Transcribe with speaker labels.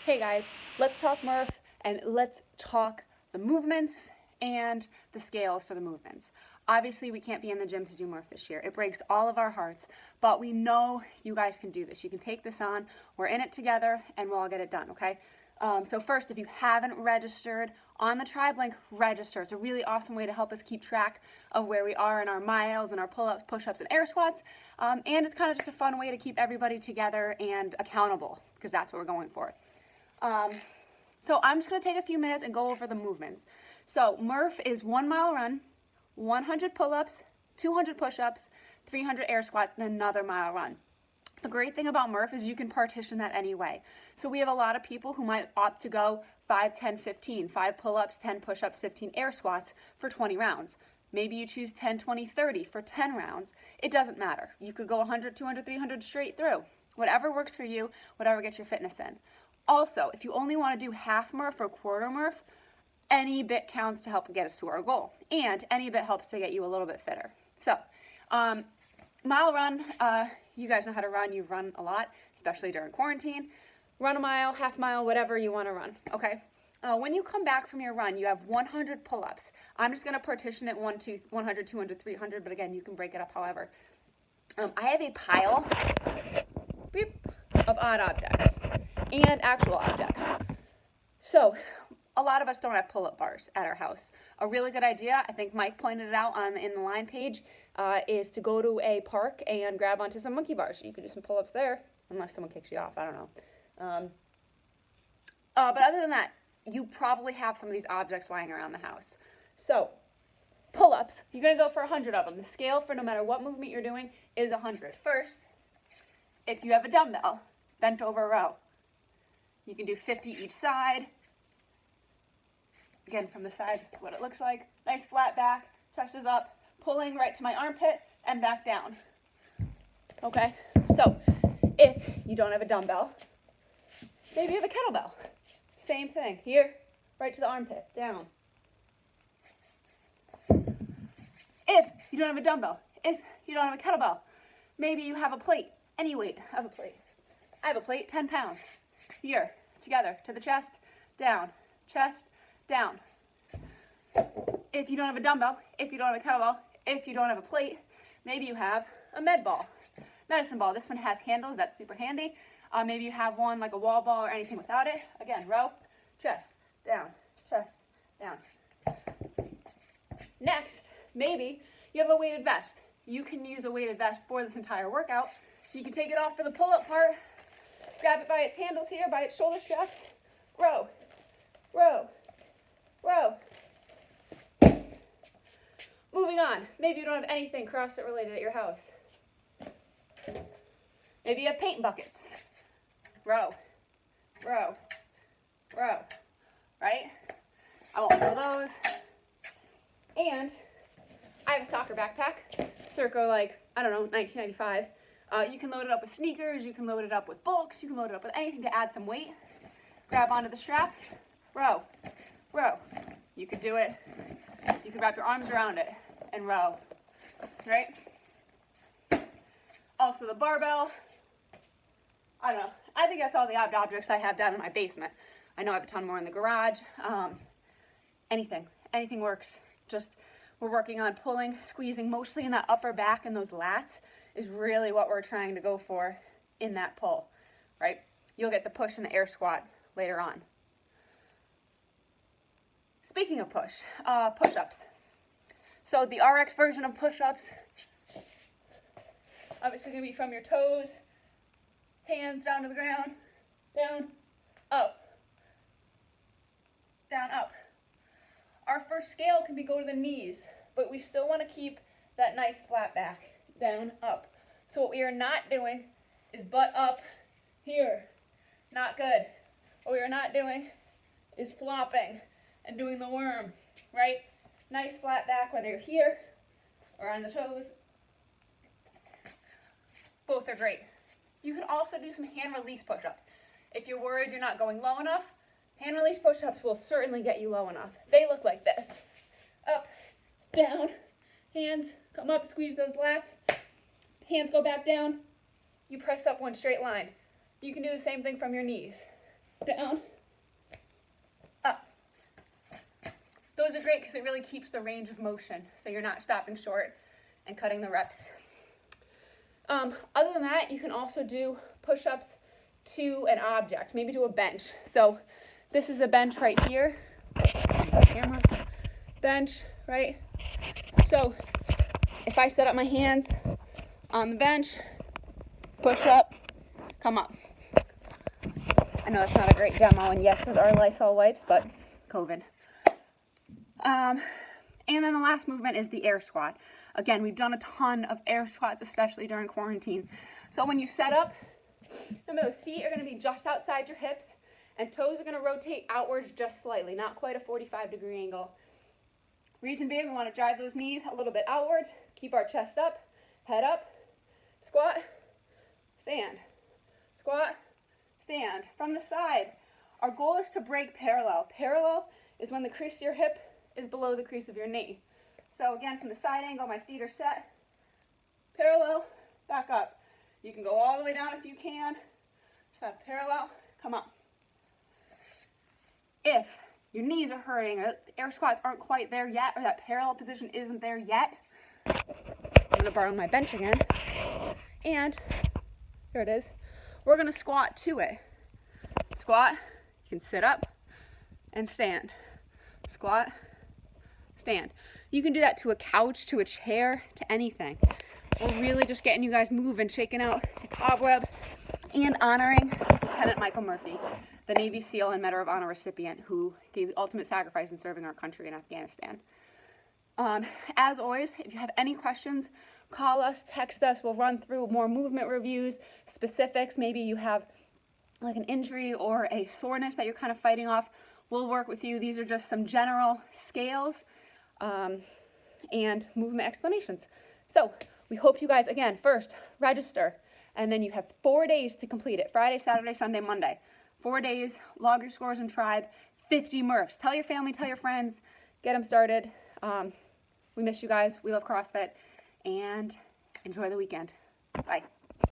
Speaker 1: Hey guys, let's talk Murph and let's talk the movements and the scales for the movements. Obviously, we can't be in the gym to do Murph this year. It breaks all of our hearts, but we know you guys can do this. You can take this on. We're in it together and we'll all get it done, okay? So first, if you haven't registered on the Tribe link, register. It's a really awesome way to help us keep track of where we are in our miles and our pull-ups, push-ups, and air squats. And it's kind of just a fun way to keep everybody together and accountable, because that's what we're going for. So I'm just going to take a few minutes and go over the movements. So Murph is 1 mile run, 100 pull-ups, 200 push-ups, 300 air squats, and another mile run. The great thing about Murph is you can partition that any way. So we have a lot of people who might opt to go 5, 10, 15, 5 pull-ups, 10 push-ups, 15 air squats for 20 rounds. Maybe you choose 10, 20, 30 for 10 rounds. It doesn't matter. You could go 100, 200, 300 straight through. Whatever works for you, whatever gets your fitness in. Also, if you only want to do half Murph or quarter Murph, any bit counts to help get us to our goal. And any bit helps to get you a little bit fitter. So, mile run, you guys know how to run. You've run a lot, especially during quarantine. Run a mile, half mile, whatever you want to run, okay? When you come back from your run, you have 100 pull-ups. I'm just going to partition it 100, 200, 300, but again, you can break it up however. I have a pile of odd objects and actual objects. So, a lot of us don't have pull-up bars at our house. A really good idea, I think Mike pointed it out in the line page, is to go to a park and grab onto some monkey bars. You could do some pull-ups there, unless someone kicks you off, I don't know. But other than that, you probably have some of these objects lying around the house. So, pull-ups, you're going to go for 100 of them. The scale for no matter what movement you're doing is 100. First, if you have a dumbbell, bent over row, you can do 50 each side. Again, from the side, this is what it looks like. Nice flat back, touches up, pulling right to my armpit and back down. Okay, so if you don't have a dumbbell, maybe you have a kettlebell. Same thing, here, right to the armpit, down. If you don't have a dumbbell, if you don't have a kettlebell, maybe you have a plate, any weight of a plate. I have a plate, 10 pounds. Here, together, to the chest, down, chest, down. If you don't have a dumbbell, if you don't have a kettlebell, if you don't have a plate, maybe you have a medicine ball. This one has handles, that's super handy. Maybe you have one like a wall ball or anything without it. Again, row, chest, down, chest, down. Next, maybe you have a weighted vest. You can use a weighted vest for this entire workout. You can take it off for the pull-up part, grab it by its handles here, by its shoulder straps, row, row, row. Moving on, maybe you don't have anything CrossFit related at your house. Maybe you have paint buckets. Row, row, row, right? I won't fill those. And I have a soccer backpack, circa like, I don't know, 1995. You can load it up with sneakers, you can load it up with bulks, you can load it up with anything to add some weight. Grab onto the straps, row, row. You could do it, you could wrap your arms around it and row, right? Also the barbell, I don't know. I think that's all the odd objects I have down in my basement. I know I have a ton more in the garage. Anything works. Just, we're working on pulling, squeezing, mostly in that upper back and those lats is really what we're trying to go for in that pull, right? You'll get the push and the air squat later on. Speaking of push-ups. So the RX version of push-ups, obviously gonna be from your toes, hands down to the ground, down, up, down, up. Our first scale can be go to the knees, but we still want to keep that nice flat back, down, up. So what we are not doing is butt up here. Not good. What we are not doing is flopping and doing the worm, right? Nice flat back, whether you're here or on the toes. Both are great. You can also do some hand release push-ups. If you're worried you're not going low enough, hand release push-ups will certainly get you low enough. They look like this. Up, down, hands come up, squeeze those lats. Hands go back down. You press up one straight line. You can do the same thing from your knees. down, up. Those are great because it really keeps the range of motion, so you're not stopping short and cutting the reps. Other than that, you can also do push-ups to an object, maybe to a bench. So this is a bench right here. Camera. Bench, right? So if I set up my hands on the bench, push up, come up. I know that's not a great demo, and yes, those are Lysol wipes, but COVID. And then the last movement is the air squat. Again, we've done a ton of air squats, especially during quarantine. So when you set up, remember those feet are going to be just outside your hips, and toes are going to rotate outwards just slightly, not quite a 45-degree angle. Reason being, we want to drive those knees a little bit outwards, keep our chest up, head up, squat, stand, squat, stand. From the side, our goal is to break parallel. Parallel is when the crease of your hip is below the crease of your knee. So again, from the side angle, my feet are set, parallel, back up. You can go all the way down if you can, stop parallel, come up. If your knees are hurting, or air squats aren't quite there yet, or that parallel position isn't there yet, I'm gonna borrow my bench again, and here it is. We're gonna squat to it. Squat, you can sit up and stand. Squat, stand. You can do that to a couch, to a chair, to anything. We're really just getting you guys moving, shaking out the cobwebs, and honoring Lieutenant Michael Murphy, the Navy SEAL and Medal of Honor recipient who gave the ultimate sacrifice in serving our country in Afghanistan. As always, if you have any questions, call us, text us. We'll run through more movement reviews, specifics. Maybe you have like an injury or a soreness that you're kind of fighting off. We'll work with you. These are just some general scales and movement explanations. So we hope you guys, again, first, register, and then you have 4 days to complete it. Friday, Saturday, Sunday, Monday. 4 days, log your scores in Tribe, 50 Murphs. Tell your family, tell your friends, get them started. We miss you guys. We love CrossFit, and enjoy the weekend. Bye.